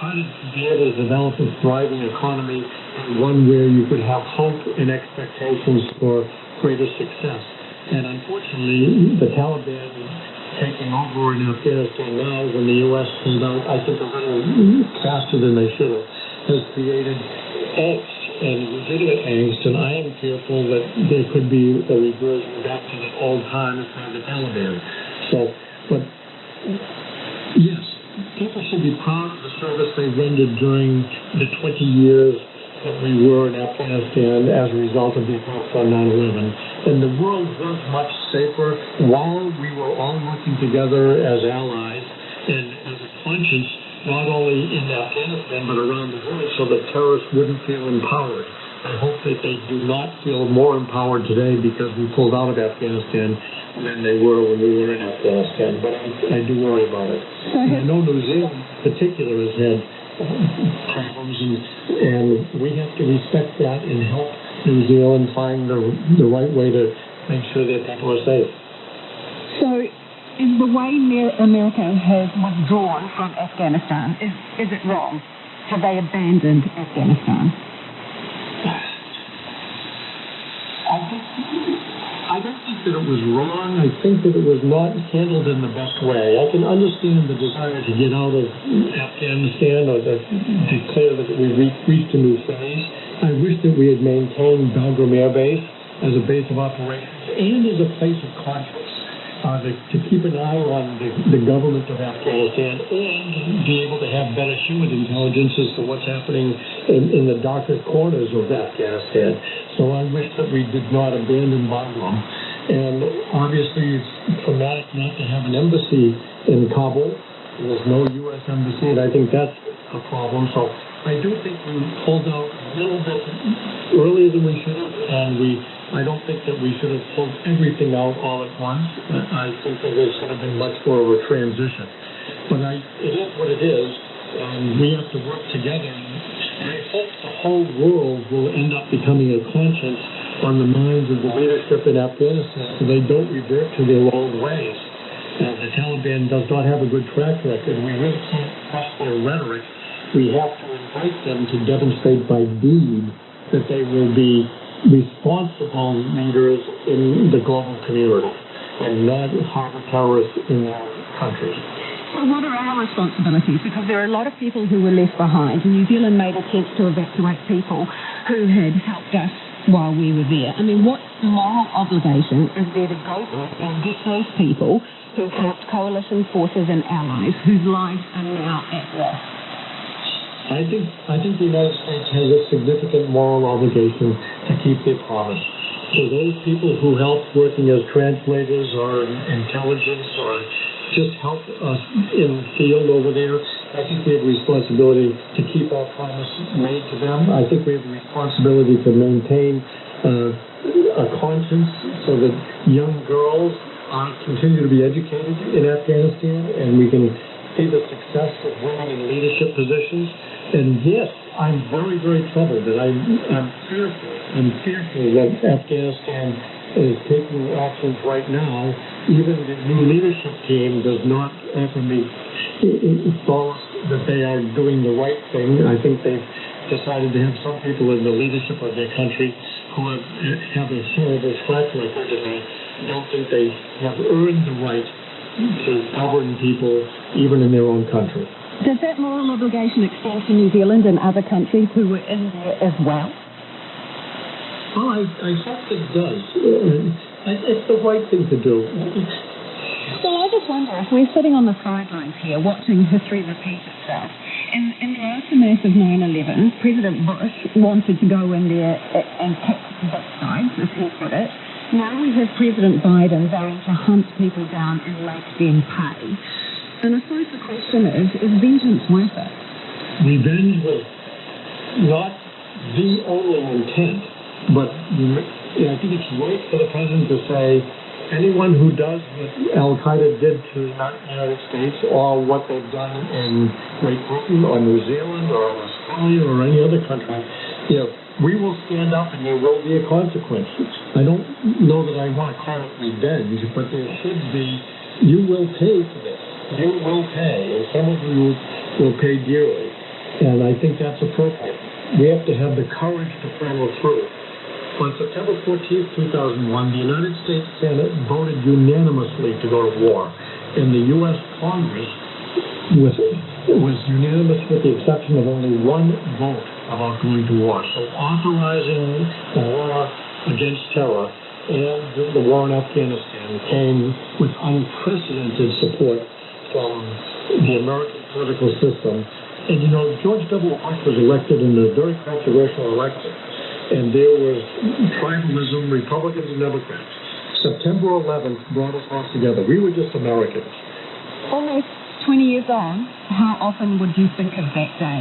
try to be able to develop a thriving economy, and one where you could have hope and expectations for greater success. And unfortunately, the Taliban taking over in Afghanistan now, when the U.S. pulled out, I think a little faster than they should have, has created angst, and legitimate angst, and I am fearful that there could be a reversion back to the old times by the Taliban. So, but yes, people should be proud of the service they rendered during the 20 years that we were in Afghanistan as a result of the attacks on 9/11. And the world was much safer while we were all working together as allies and as a conscience, not only in Afghanistan but around the world, so that terrorists wouldn't feel empowered. I hope that they do not feel more empowered today because we pulled out of Afghanistan than they were when we were in Afghanistan. But I do worry about it. And I know New Zealand in particular has had problems, and we have to respect that and help New Zealand find the right way to make sure that people are safe.
So, is the way America has withdrawn from Afghanistan, is it wrong? Have they abandoned Afghanistan?
I don't think that it was wrong. I think that it was not handled in the best way. I can understand the desire to get out of Afghanistan or to declare that we reached a new phase. I wish that we had maintained Bagram Air Base as a base of operations and as a place of conscience to keep an eye on the government of Afghanistan and be able to have better human intelligence as to what's happening in the darkest corners of Afghanistan. So I wish that we did not abandon Bagram. And obviously it's traumatic not to have an embassy in Kabul. There's no U.S. embassy, and I think that's a problem. So I do think we pulled out a little bit earlier than we should have, and I don't think that we should have pulled everything out all at once. I think that there should have been much more of a transition. But it is what it is, and we have to work together. And I hope the whole world will end up becoming a conscience on the minds of the leadership in Afghanistan so they don't revert to their old ways. The Taliban does not have a good track record. We really can't trust their rhetoric. We have to invite them to demonstrate by deed that they will be responsible leaders in the global community and not harbor terrorists in their countries.
So what are our responsibilities? Because there are a lot of people who were left behind, and New Zealand made attempts to evacuate people who had helped us while we were there. I mean, what moral obligation is there to go back and get those people who helped coalition forces and allies whose lives are now at risk?
I think the United States has a significant moral obligation to keep their promise. For those people who helped working as translators or intelligence or just help us in the field over there, I think we have a responsibility to keep our promise made to them. I think we have a responsibility to maintain a conscience so that young girls continue to be educated in Afghanistan and we can see the success of women in leadership positions. And yes, I'm very, very troubled that I'm fearful. I'm fearful that Afghanistan is taking actions right now. Even the new leadership team does not offer me thoughts that they are doing the right thing. I think they've decided to have some people in the leadership of their country who have a horrible track record, and I don't think they have earned the right to govern people even in their own country.
Does that moral obligation extend to New Zealand and other countries who were in there as well?
Well, I hope it does. It's the right thing to do.
So I just wonder, if we're sitting on the sidelines here watching history repeat itself, in the aftermath of 9/11, President Bush wanted to go in there and pick both sides, as he put it. Now we have President Biden vowing to hunt people down and make them pay. And I suppose the question is vengeance worth it?
Revenge was not the only intent, but I think it's right for the president to say anyone who does what Al-Qaeda did to the United States or what they've done in Great Britain or New Zealand or Australia or any other country, we will stand up and there will be a consequence. I don't know that I want to call it revenge, but there should be, you will pay for this. You will pay, and some of you will pay dearly. And I think that's appropriate. We have to have the courage to follow through. On September 14th, 2001, the United States Senate voted unanimously to go to war. And the U.S. Congress was unanimous with the exception of only one vote about going to war. So authorizing the war against terror and the war in Afghanistan came with unprecedented support from the American political system. And George W. Bush was elected in a very controversial election. And there was tribalism, Republicans and Democrats. September 11th brought us all together. We were just Americans.
Almost 20 years on, how often would you think of that day?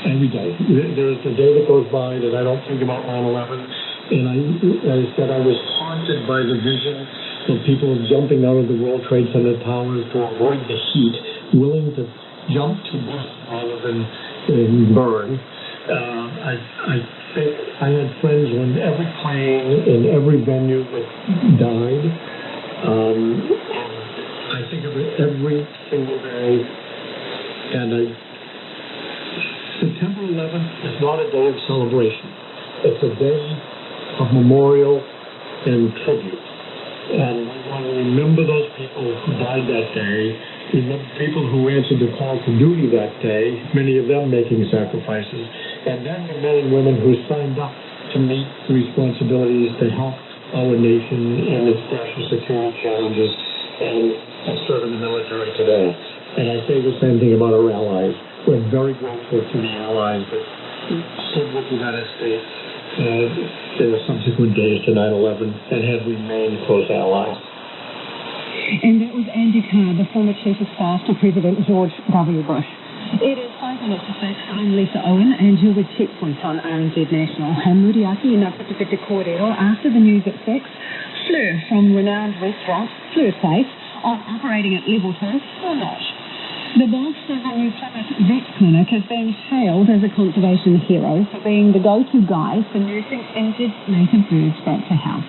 every day. There is a day that goes by that I don't think about 9/11. And I said I was haunted by the vision of people jumping out of the World Trade Center towers to avoid the heat, willing to jump to death rather than burn. I think I had friends on every plane in every venue that died. I think of it every single day. And September 11th is not a day of celebration. It's a day of memorial and tribute. And we want to remember those people who died that day, remember people who answered the call to duty that day, many of them making sacrifices, and then the men and women who signed up to meet the responsibilities to help our nation in its national security challenges and serve in the military today. And I say the same thing about our allies. We're very grateful to the allies that stood with the United States in the subsequent days to 9/11 and have remained close allies.
And that was Andy Carr, the former Chief of Staff to President George W. Bush. It is 5 minutes to 6. I'm Lisa Owen, and you're with Checkpoint on RNZ National. Muriaki in Pacific Kōrero after the news at 6. Fleur from renowned restaurant Fleur Place on operating at level 2 or not. The boss of the New Plymouth Vet Clinic has been hailed as a conservation hero for being the go-to guy for nursing injured native birds back to health.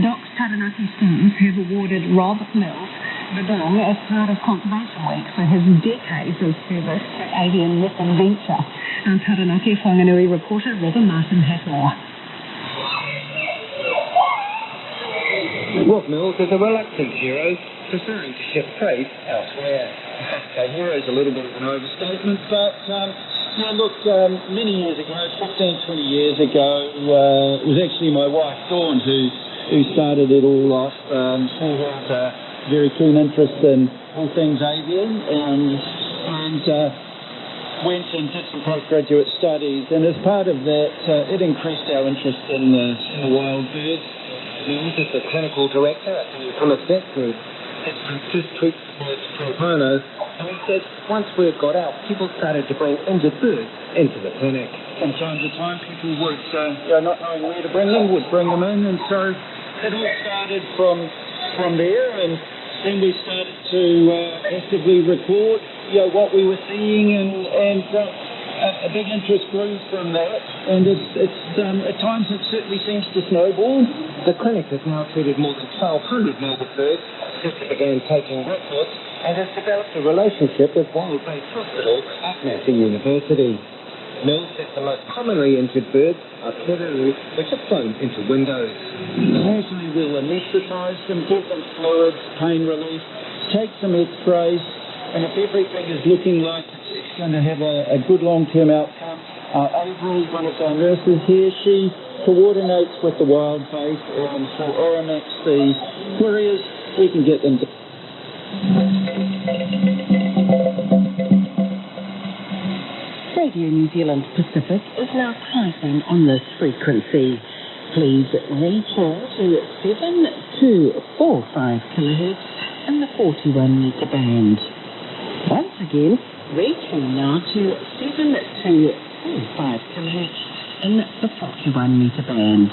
Doc's Taranaki staff have awarded Rob Mills the Dong as part of Conservation Week for his decades of service to avian misadventure. Our Taranaki Whanganui reporter Robert Martin has more.
Rob Mills is a reluctant hero, preferring to shift praise elsewhere. Okay, hero is a little bit of an overstatement, but many years ago, 15, 20 years ago, it was actually my wife Dawn who started it all off. She had a very keen interest in all things avian and went and did some postgraduate studies, and as part of that, it increased our interest in the wild birds. Mills is the clinical director at the Plymouth Vet Group. Just treat birds pro bono, and he said once we've got out, people started to bring injured birds into the clinic.
From time to time, people would, not knowing where to bring them, would bring them in, and so it all started from there, and then we started to actively record, what we were seeing, and a big interest grew from that, and it's at times it certainly seems to snowball.
The clinic has now treated more than 1,200 morbid birds since it began taking records, and has developed a relationship with Wild-Based Hospital at Massey University. Mills says the most commonly injured birds are kangaroo, which are flown into windows.
Occasionally we'll anaesthetise them, give them fluids, pain relief, take some x-rays, and if everything is looking like it's going to have a good long-term outcome, Avery, one of our nurses here, she coordinates with the wild-based and orinates the queries. We can get them to...
Radio New Zealand Pacific is now pricing on this frequency. Please retune to 7245 kHz in the 41 metre band. Once again, retune now to 7245 kHz in the 41 metre band.